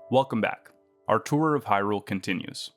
Welcome back. Our tour of Hyrule continues.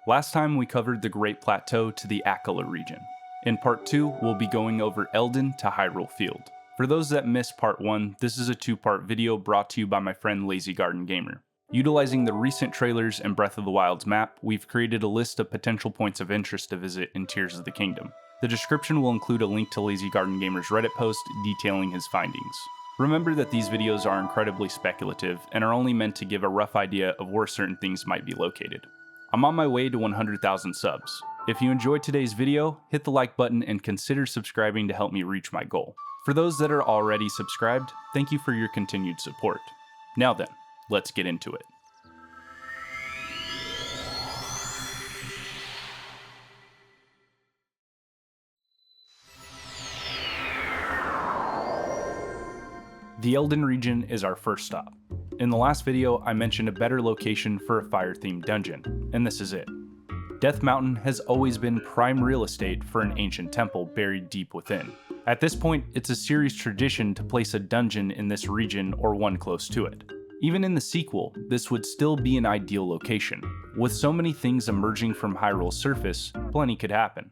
Last time we covered the Great Plateau to the Akala region. In part 2, we'll be going over Eldon to Hyrule Field. For those that missed part 1, this is a 2-part video brought to you by my friend Godman Gamer. Utilizing the recent trailers and Breath of the Wild's map, we've created a list of potential points of interest to visit in Tears of the Kingdom. The description will include a link to Godman Gamer's Reddit post detailing his findings. Remember that these videos are incredibly speculative and are only meant to give a rough idea of where certain things might be located. I'm on my way to 100,000 subs. If you enjoyed today's video, hit the like button and consider subscribing to help me reach my goal. For those that are already subscribed, thank you for your continued support. Now then, let's get into it. The Eldon region is our first stop. In the last video, I mentioned a better location for a fire-themed dungeon, and this is it. Death Mountain has always been prime real estate for an ancient temple buried deep within. At this point, it's a series tradition to place a dungeon in this region or one close to it. Even in the sequel, this would still be an ideal location. With so many things emerging from Hyrule's surface, plenty could happen.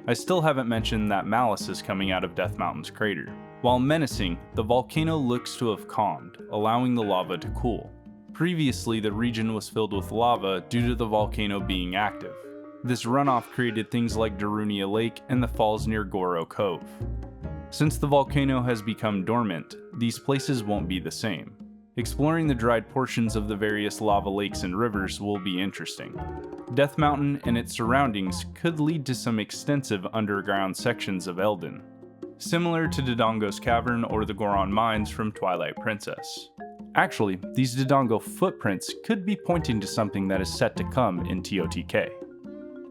I still haven't mentioned that malice is coming out of Death Mountain's crater. While menacing, the volcano looks to have calmed, allowing the lava to cool. Previously, the region was filled with lava due to the volcano being active. This runoff created things like Darunia Lake and the falls near Goro Cove. Since the volcano has become dormant, these places won't be the same. Exploring the dried portions of the various lava lakes and rivers will be interesting. Death Mountain and its surroundings could lead to some extensive underground sections of Eldon, similar to Dodongo's Cavern or the Goron Mines from Twilight Princess. Actually, these Dodongo footprints could be pointing to something that is set to come in TOTK.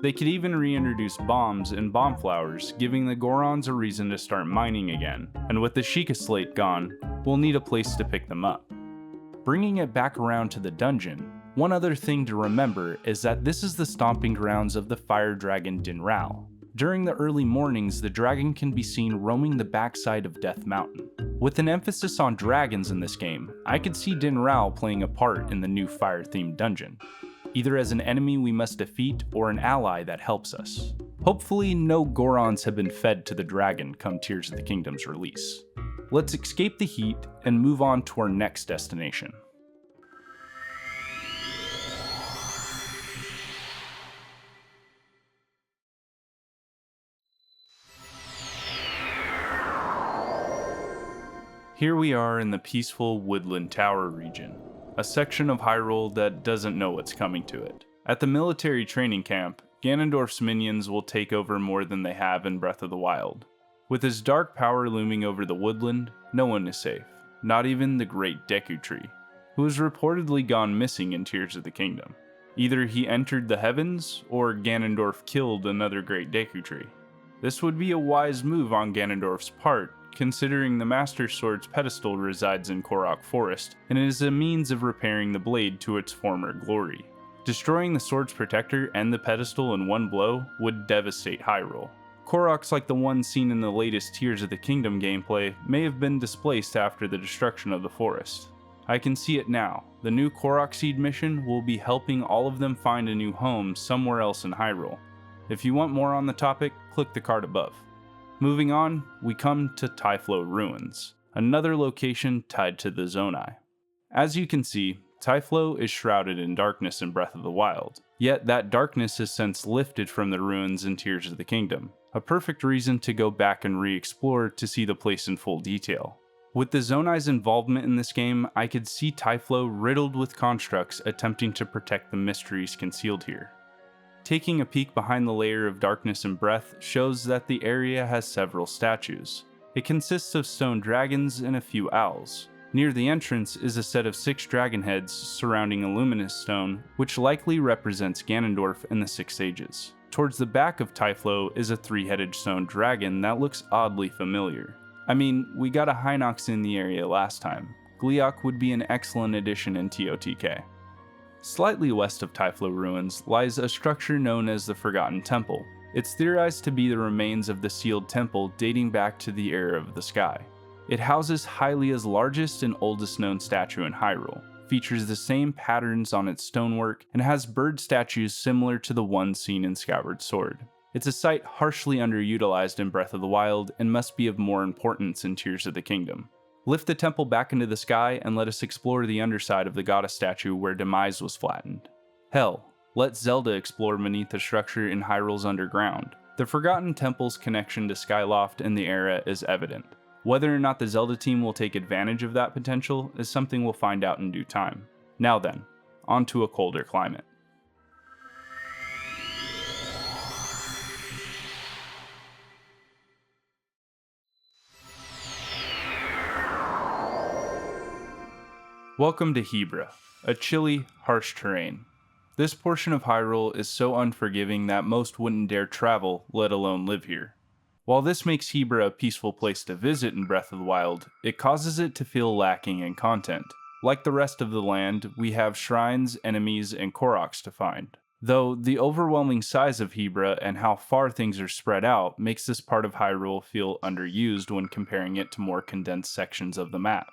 They could even reintroduce bombs and bomb flowers, giving the Gorons a reason to start mining again, and with the Sheikah Slate gone, we'll need a place to pick them up. Bringing it back around to the dungeon, one other thing to remember is that this is the stomping grounds of the fire dragon Dinral. During the early mornings, the dragon can be seen roaming the backside of Death Mountain. With an emphasis on dragons in this game, I could see Dinral playing a part in the new fire-themed dungeon, either as an enemy we must defeat or an ally that helps us. Hopefully no Gorons have been fed to the dragon come Tears of the Kingdom's release. Let's escape the heat and move on to our next destination. Here we are in the peaceful Woodland Tower region, a section of Hyrule that doesn't know what's coming to it. At the military training camp, Ganondorf's minions will take over more than they have in Breath of the Wild. With his dark power looming over the woodland, no one is safe, not even the Great Deku Tree, who has reportedly gone missing in Tears of the Kingdom. Either he entered the heavens, or Ganondorf killed another Great Deku Tree. This would be a wise move on Ganondorf's part, considering the Master Sword's pedestal resides in Korok Forest, and it is a means of repairing the blade to its former glory. Destroying the sword's protector and the pedestal in one blow would devastate Hyrule. Koroks like the one seen in the latest Tears of the Kingdom gameplay may have been displaced after the destruction of the forest. I can see it now. The new Korok Seed mission will be helping all of them find a new home somewhere else in Hyrule. If you want more on the topic, click the card above. Moving on, we come to Typhlo Ruins, another location tied to the Zonai. As you can see, Typhlo is shrouded in darkness in Breath of the Wild, yet that darkness has since lifted from the ruins in Tears of the Kingdom, a perfect reason to go back and re-explore to see the place in full detail. With the Zonai's involvement in this game, I could see Typhlo riddled with constructs attempting to protect the mysteries concealed here. Taking a peek behind the layer of darkness and breath shows that the area has several statues. It consists of stone dragons and a few owls. Near the entrance is a set of 6 dragon heads surrounding a luminous stone, which likely represents Ganondorf and the 6 sages. Towards the back of Typhlo is a 3-headed stone dragon that looks oddly familiar. I mean, we got a Hinox in the area last time. Gleeok would be an excellent addition in TOTK. Slightly west of Typhlo Ruins lies a structure known as the Forgotten Temple. It's theorized to be the remains of the sealed temple dating back to the era of the sky. It houses Hylia's largest and oldest known statue in Hyrule, features the same patterns on its stonework, and has bird statues similar to the one seen in Skyward Sword. It's a site harshly underutilized in Breath of the Wild and must be of more importance in Tears of the Kingdom. Lift the temple back into the sky and let us explore the underside of the goddess statue where Demise was flattened. Hell, let Zelda explore beneath the structure in Hyrule's underground. The Forgotten Temple's connection to Skyloft and the era is evident. Whether or not the Zelda team will take advantage of that potential is something we'll find out in due time. Now then, on to a colder climate. Welcome to Hebra, a chilly, harsh terrain. This portion of Hyrule is so unforgiving that most wouldn't dare travel, let alone live here. While this makes Hebra a peaceful place to visit in Breath of the Wild, it causes it to feel lacking in content. Like the rest of the land, we have shrines, enemies, and Koroks to find. Though, the overwhelming size of Hebra and how far things are spread out makes this part of Hyrule feel underused when comparing it to more condensed sections of the map.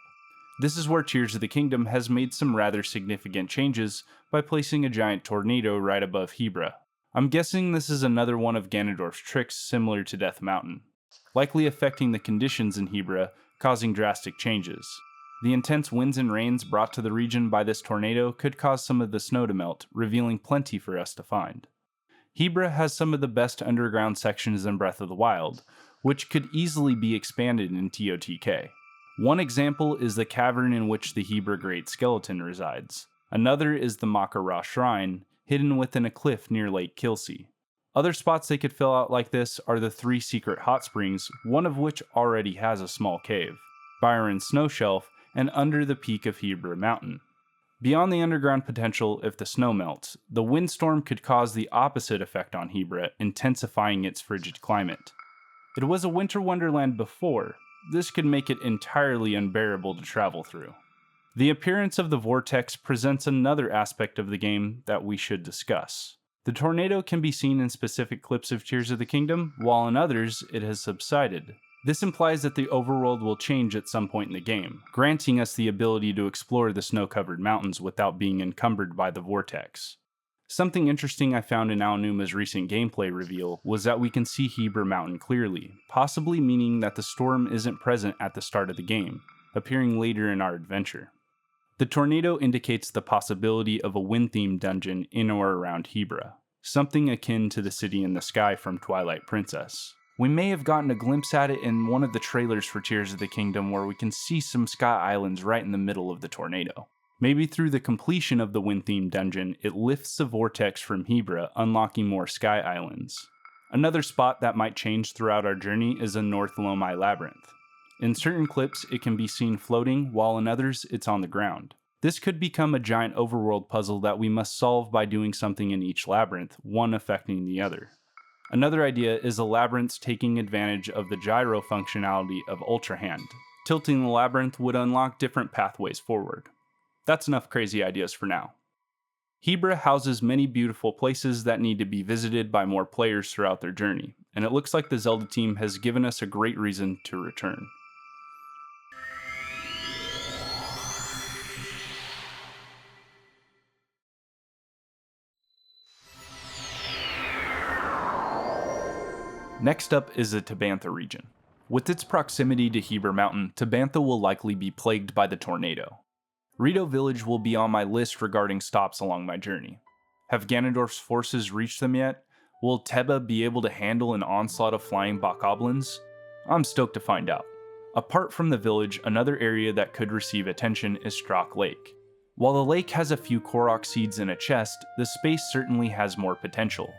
This is where Tears of the Kingdom has made some rather significant changes by placing a giant tornado right above Hebra. I'm guessing this is another one of Ganondorf's tricks similar to Death Mountain, likely affecting the conditions in Hebra, causing drastic changes. The intense winds and rains brought to the region by this tornado could cause some of the snow to melt, revealing plenty for us to find. Hebra has some of the best underground sections in Breath of the Wild, which could easily be expanded in TOTK. One example is the cavern in which the Hebra Great Skeleton resides. Another is the Makara Shrine, hidden within a cliff near Lake Kilsey. Other spots they could fill out like this are the 3 secret hot springs, one of which already has a small cave, Byron's Snow Shelf, and under the peak of Hebra Mountain. Beyond the underground potential, if the snow melts, the windstorm could cause the opposite effect on Hebra, intensifying its frigid climate. It was a winter wonderland before. This could make it entirely unbearable to travel through. The appearance of the vortex presents another aspect of the game that we should discuss. The tornado can be seen in specific clips of Tears of the Kingdom, while in others it has subsided. This implies that the overworld will change at some point in the game, granting us the ability to explore the snow-covered mountains without being encumbered by the vortex. Something interesting I found in Aonuma's recent gameplay reveal was that we can see Hebra Mountain clearly, possibly meaning that the storm isn't present at the start of the game, appearing later in our adventure. The tornado indicates the possibility of a wind-themed dungeon in or around Hebra, something akin to the City in the Sky from Twilight Princess. We may have gotten a glimpse at it in one of the trailers for Tears of the Kingdom where we can see some sky islands right in the middle of the tornado. Maybe through the completion of the wind-themed dungeon, it lifts the vortex from Hebra, unlocking more sky islands. Another spot that might change throughout our journey is the North Lomai Labyrinth. In certain clips, it can be seen floating, while in others, it's on the ground. This could become a giant overworld puzzle that we must solve by doing something in each labyrinth, one affecting the other. Another idea is the labyrinths taking advantage of the gyro functionality of Ultra Hand. Tilting the labyrinth would unlock different pathways forward. That's enough crazy ideas for now. Hebra houses many beautiful places that need to be visited by more players throughout their journey, and it looks like the Zelda team has given us a great reason to return. Next up is the Tabantha region. With its proximity to Hebra Mountain, Tabantha will likely be plagued by the tornado. Gerudo Village will be on my list regarding stops along my journey. Have Ganondorf's forces reached them yet? Will Teba be able to handle an onslaught of flying bokoblins? I'm stoked to find out. Apart from the village, another area that could receive attention is Strock Lake. While the lake has a few Korok seeds in a chest, the space certainly has more potential.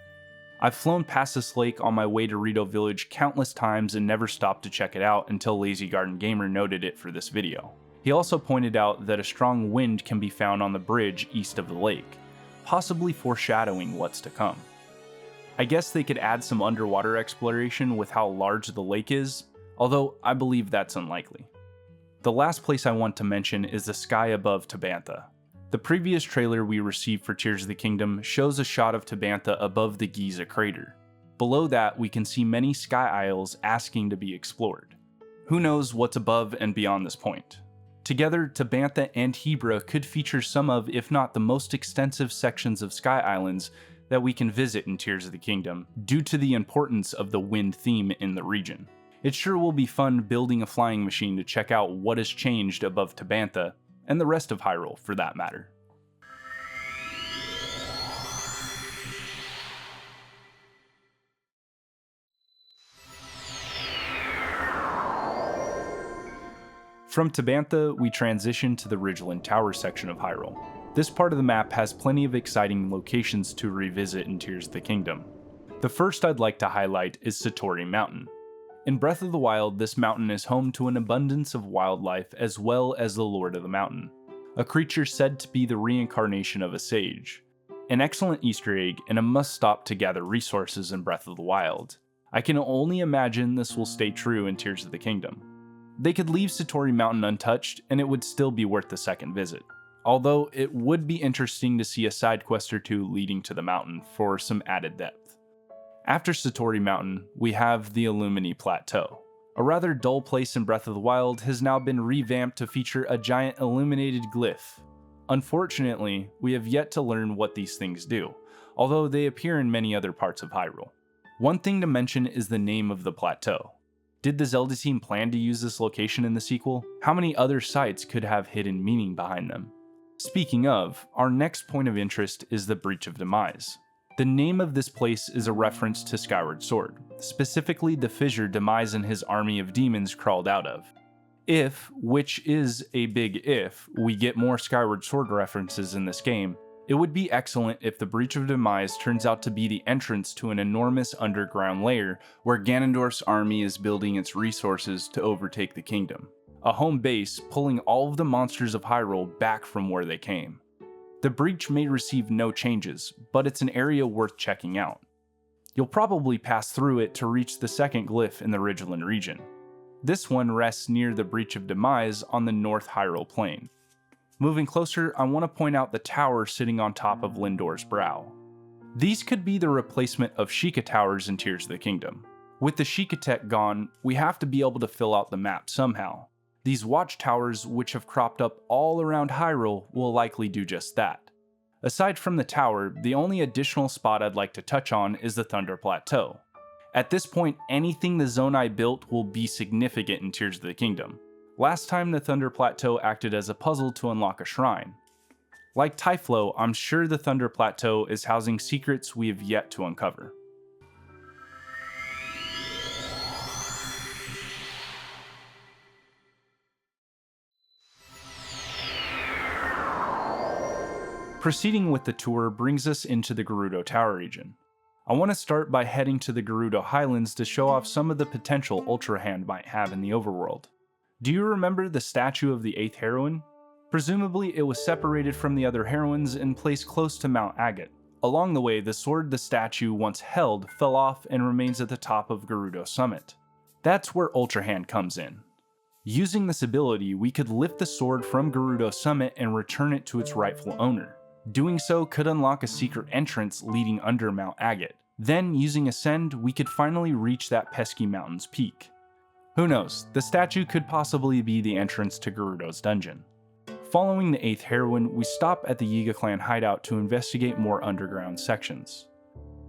I've flown past this lake on my way to Gerudo Village countless times and never stopped to check it out until Lazy Garden Gamer noted it for this video. He also pointed out that a strong wind can be found on the bridge east of the lake, possibly foreshadowing what's to come. I guess they could add some underwater exploration with how large the lake is, although I believe that's unlikely. The last place I want to mention is the sky above Tabantha. The previous trailer we received for Tears of the Kingdom shows a shot of Tabantha above the Giza crater. Below that, we can see many sky isles asking to be explored. Who knows what's above and beyond this point? Together, Tabantha and Hebra could feature some of, if not the most extensive sections of Sky Islands that we can visit in Tears of the Kingdom, due to the importance of the wind theme in the region. It sure will be fun building a flying machine to check out what has changed above Tabantha, and the rest of Hyrule for that matter. From Tabantha, we transition to the Ridgeland Tower section of Hyrule. This part of the map has plenty of exciting locations to revisit in Tears of the Kingdom. The first I'd like to highlight is Satori Mountain. In Breath of the Wild, this mountain is home to an abundance of wildlife as well as the Lord of the Mountain, a creature said to be the reincarnation of a sage. An excellent Easter egg and a must-stop to gather resources in Breath of the Wild. I can only imagine this will stay true in Tears of the Kingdom. They could leave Satori Mountain untouched and it would still be worth the second visit. Although it would be interesting to see a side quest or two leading to the mountain for some added depth. After Satori Mountain, we have the Illumini Plateau. A rather dull place in Breath of the Wild has now been revamped to feature a giant illuminated glyph. Unfortunately, we have yet to learn what these things do, although they appear in many other parts of Hyrule. One thing to mention is the name of the plateau. Did the Zelda team plan to use this location in the sequel? How many other sites could have hidden meaning behind them? Speaking of, our next point of interest is the Breach of Demise. The name of this place is a reference to Skyward Sword, specifically the fissure Demise and his army of demons crawled out of. If, which is a big if, we get more Skyward Sword references in this game, it would be excellent if the Breach of Demise turns out to be the entrance to an enormous underground lair where Ganondorf's army is building its resources to overtake the kingdom. A home base pulling all of the monsters of Hyrule back from where they came. The breach may receive no changes, but it's an area worth checking out. You'll probably pass through it to reach the second glyph in the Ridgeland region. This one rests near the Breach of Demise on the North Hyrule Plain. Moving closer, I want to point out the tower sitting on top of Lindor's brow. These could be the replacement of Sheikah Towers in Tears of the Kingdom. With the Sheikah tech gone, we have to be able to fill out the map somehow. These watchtowers, which have cropped up all around Hyrule, will likely do just that. Aside from the tower, the only additional spot I'd like to touch on is the Thunder Plateau. At this point, anything the Zonai built will be significant in Tears of the Kingdom. Last time the Thunder Plateau acted as a puzzle to unlock a shrine. Like Typhlo, I'm sure the Thunder Plateau is housing secrets we have yet to uncover. Proceeding with the tour brings us into the Gerudo Tower region. I want to start by heading to the Gerudo Highlands to show off some of the potential Ultra Hand might have in the overworld. Do you remember the statue of the 8th heroine? Presumably it was separated from the other heroines and placed close to Mount Agate. Along the way, the sword the statue once held fell off and remains at the top of Gerudo Summit. That's where Ultra Hand comes in. Using this ability, we could lift the sword from Gerudo Summit and return it to its rightful owner. Doing so could unlock a secret entrance leading under Mount Agate. Then, using Ascend, we could finally reach that pesky mountain's peak. Who knows, the statue could possibly be the entrance to Gerudo's dungeon. Following the 8th heroine, we stop at the Yiga clan hideout to investigate more underground sections.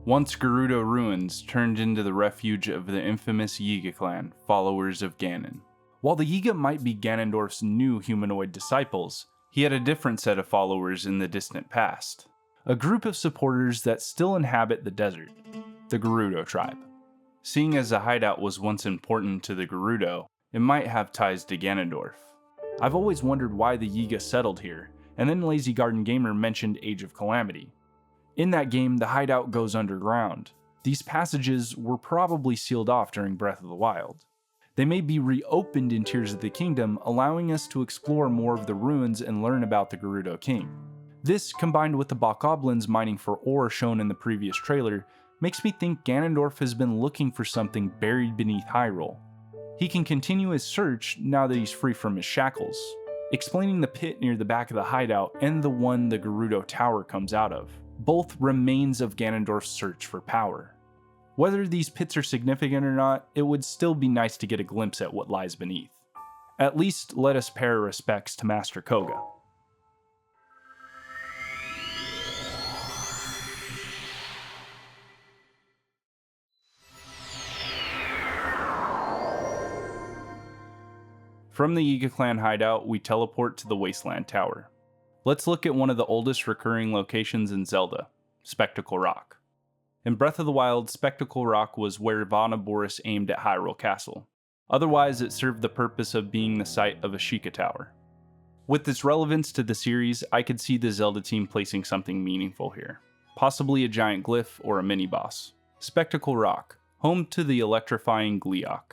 Once Gerudo ruins turned into the refuge of the infamous Yiga clan, followers of Ganon. While the Yiga might be Ganondorf's new humanoid disciples, he had a different set of followers in the distant past. A group of supporters that still inhabit the desert, the Gerudo tribe. Seeing as the hideout was once important to the Gerudo, it might have ties to Ganondorf. I've always wondered why the Yiga settled here, and then Lazy Garden Gamer mentioned Age of Calamity. In that game, the hideout goes underground. These passages were probably sealed off during Breath of the Wild. They may be reopened in Tears of the Kingdom, allowing us to explore more of the ruins and learn about the Gerudo King. This, combined with the Bokoblins mining for ore shown in the previous trailer, makes me think Ganondorf has been looking for something buried beneath Hyrule. He can continue his search now that he's free from his shackles, explaining the pit near the back of the hideout and the one the Gerudo Tower comes out of, both remains of Ganondorf's search for power. Whether these pits are significant or not, it would still be nice to get a glimpse at what lies beneath. At least let us pay our respects to Master Koga. From the Yiga clan hideout, we teleport to the Wasteland Tower. Let's look at one of the oldest recurring locations in Zelda, Spectacle Rock. In Breath of the Wild, Spectacle Rock was where Vana Boris aimed at Hyrule Castle. Otherwise, it served the purpose of being the site of a Sheikah Tower. With its relevance to the series, I could see the Zelda team placing something meaningful here. Possibly a giant glyph or a mini-boss. Spectacle Rock, home to the electrifying Gleeok.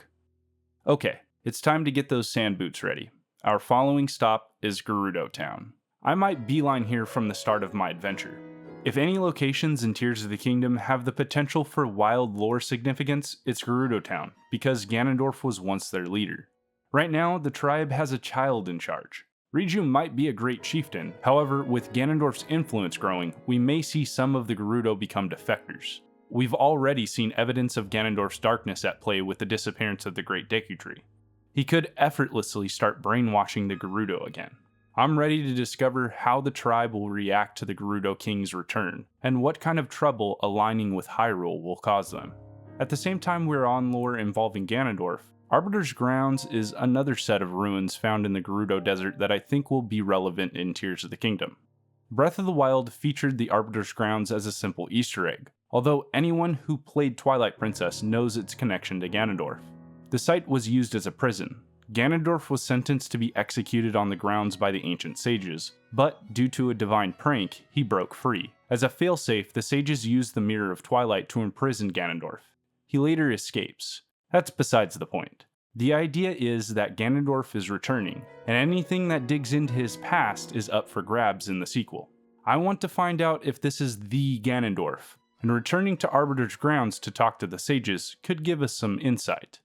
Okay, it's time to get those sand boots ready. Our following stop is Gerudo Town. I might beeline here from the start of my adventure. If any locations in Tears of the Kingdom have the potential for wild lore significance, it's Gerudo Town, because Ganondorf was once their leader. Right now, the tribe has a child in charge. Riju might be a great chieftain, however, with Ganondorf's influence growing, we may see some of the Gerudo become defectors. We've already seen evidence of Ganondorf's darkness at play with the disappearance of the Great Deku Tree. He could effortlessly start brainwashing the Gerudo again. I'm ready to discover how the tribe will react to the Gerudo King's return, and what kind of trouble aligning with Hyrule will cause them. At the same time we're on lore involving Ganondorf, Arbiter's Grounds is another set of ruins found in the Gerudo Desert that I think will be relevant in Tears of the Kingdom. Breath of the Wild featured the Arbiter's Grounds as a simple Easter egg, although anyone who played Twilight Princess knows its connection to Ganondorf. The site was used as a prison. Ganondorf was sentenced to be executed on the grounds by the ancient sages, but due to a divine prank, he broke free. As a failsafe, the sages used the Mirror of Twilight to imprison Ganondorf. He later escapes. That's besides the point. The idea is that Ganondorf is returning, and anything that digs into his past is up for grabs in the sequel. I want to find out if this is the Ganondorf, and returning to Arbiter's Grounds to talk to the sages could give us some insight.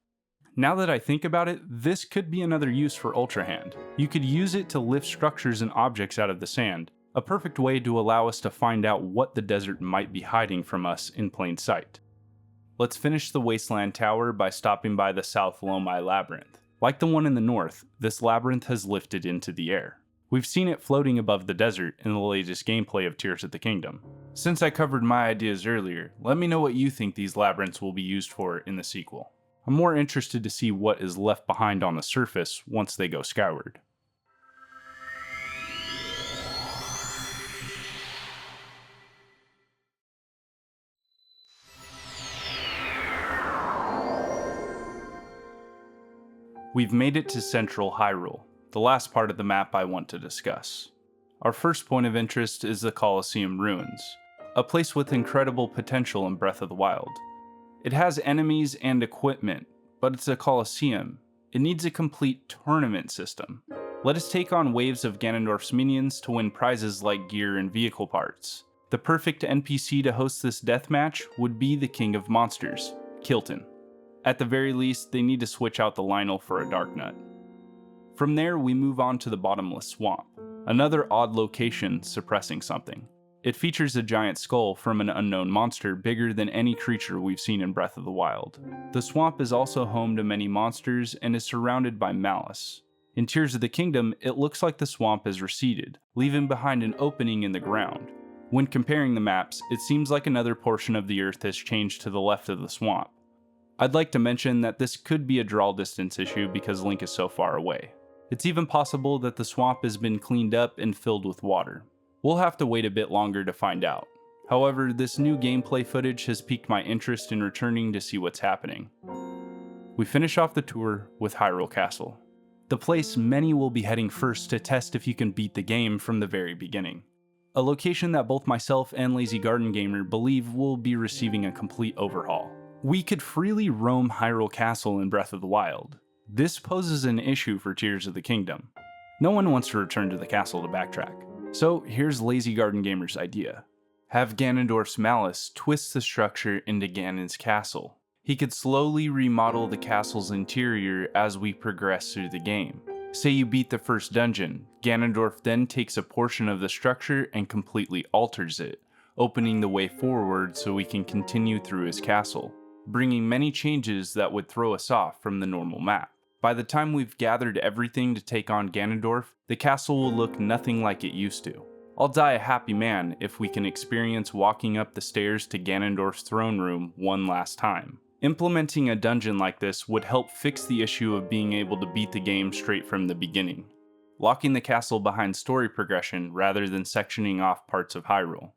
Now that I think about it, this could be another use for Ultra Hand. You could use it to lift structures and objects out of the sand, a perfect way to allow us to find out what the desert might be hiding from us in plain sight. Let's finish the Wasteland Tower by stopping by the South Lomai Labyrinth. Like the one in the north, this labyrinth has lifted into the air. We've seen it floating above the desert in the latest gameplay of Tears of the Kingdom. Since I covered my ideas earlier, let me know what you think these labyrinths will be used for in the sequel. I'm more interested to see what is left behind on the surface once they go skyward. We've made it to Central Hyrule, the last part of the map I want to discuss. Our first point of interest is the Colosseum Ruins, a place with incredible potential in Breath of the Wild. It has enemies and equipment, but it's a Colosseum. It needs a complete tournament system. Let us take on waves of Ganondorf's minions to win prizes like gear and vehicle parts. The perfect NPC to host this deathmatch would be the King of Monsters, Kilton. At the very least, they need to switch out the Lynel for a Dark Nut. From there, we move on to the Bottomless Swamp, another odd location suppressing something. It features a giant skull from an unknown monster bigger than any creature we've seen in Breath of the Wild. The swamp is also home to many monsters and is surrounded by malice. In Tears of the Kingdom, it looks like the swamp is receded, leaving behind an opening in the ground. When comparing the maps, it seems like another portion of the earth has changed to the left of the swamp. I'd like to mention that this could be a draw distance issue because Link is so far away. It's even possible that the swamp has been cleaned up and filled with water. We'll have to wait a bit longer to find out. However, this new gameplay footage has piqued my interest in returning to see what's happening. We finish off the tour with Hyrule Castle, the place many will be heading first to test if you can beat the game from the very beginning. A location that both myself and Lazy Garden Gamer believe will be receiving a complete overhaul. We could freely roam Hyrule Castle in Breath of the Wild. This poses an issue for Tears of the Kingdom. No one wants to return to the castle to backtrack. So here's Lazy Garden Gamer's idea. Have Ganondorf's malice twist the structure into Ganon's castle. He could slowly remodel the castle's interior as we progress through the game. Say you beat the first dungeon, Ganondorf then takes a portion of the structure and completely alters it, opening the way forward so we can continue through his castle. bringing many changes that would throw us off from the normal map. By the time we've gathered everything to take on Ganondorf, the castle will look nothing like it used to. I'll die a happy man if we can experience walking up the stairs to Ganondorf's throne room one last time. Implementing a dungeon like this would help fix the issue of being able to beat the game straight from the beginning, locking the castle behind story progression rather than sectioning off parts of Hyrule.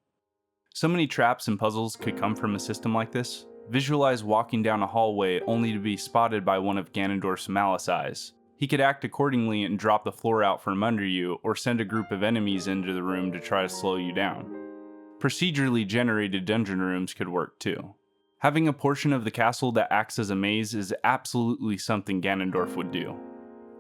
So many traps and puzzles could come from a system like this. Visualize walking down a hallway only to be spotted by one of Ganondorf's malice eyes. He could act accordingly and drop the floor out from under you, or send a group of enemies into the room to try to slow you down. Procedurally generated dungeon rooms could work too. Having a portion of the castle that acts as a maze is absolutely something Ganondorf would do.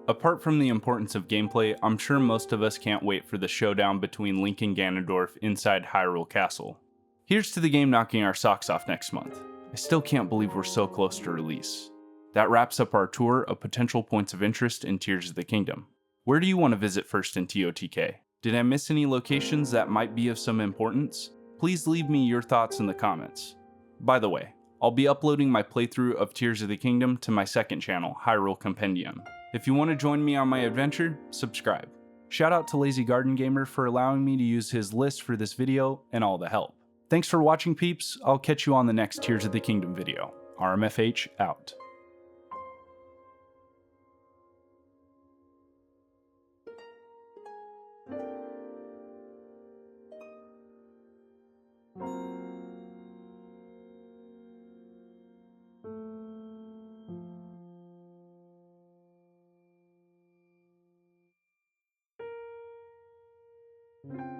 Apart from the importance of gameplay, I'm sure most of us can't wait for the showdown between Link and Ganondorf inside Hyrule Castle. Here's to the game knocking our socks off next month. I still can't believe we're so close to release. That wraps up our tour of potential points of interest in Tears of the Kingdom. Where do you want to visit first in TOTK? Did I miss any locations that might be of some importance? Please leave me your thoughts in the comments. By the way, I'll be uploading my playthrough of Tears of the Kingdom to my second channel, Hyrule Compendium. If you want to join me on my adventure, subscribe. Shout out to Lazy Garden Gamer for allowing me to use his list for this video and all the help. Thanks for watching, peeps. I'll catch you on the next Tears of the Kingdom video. RMFH out. You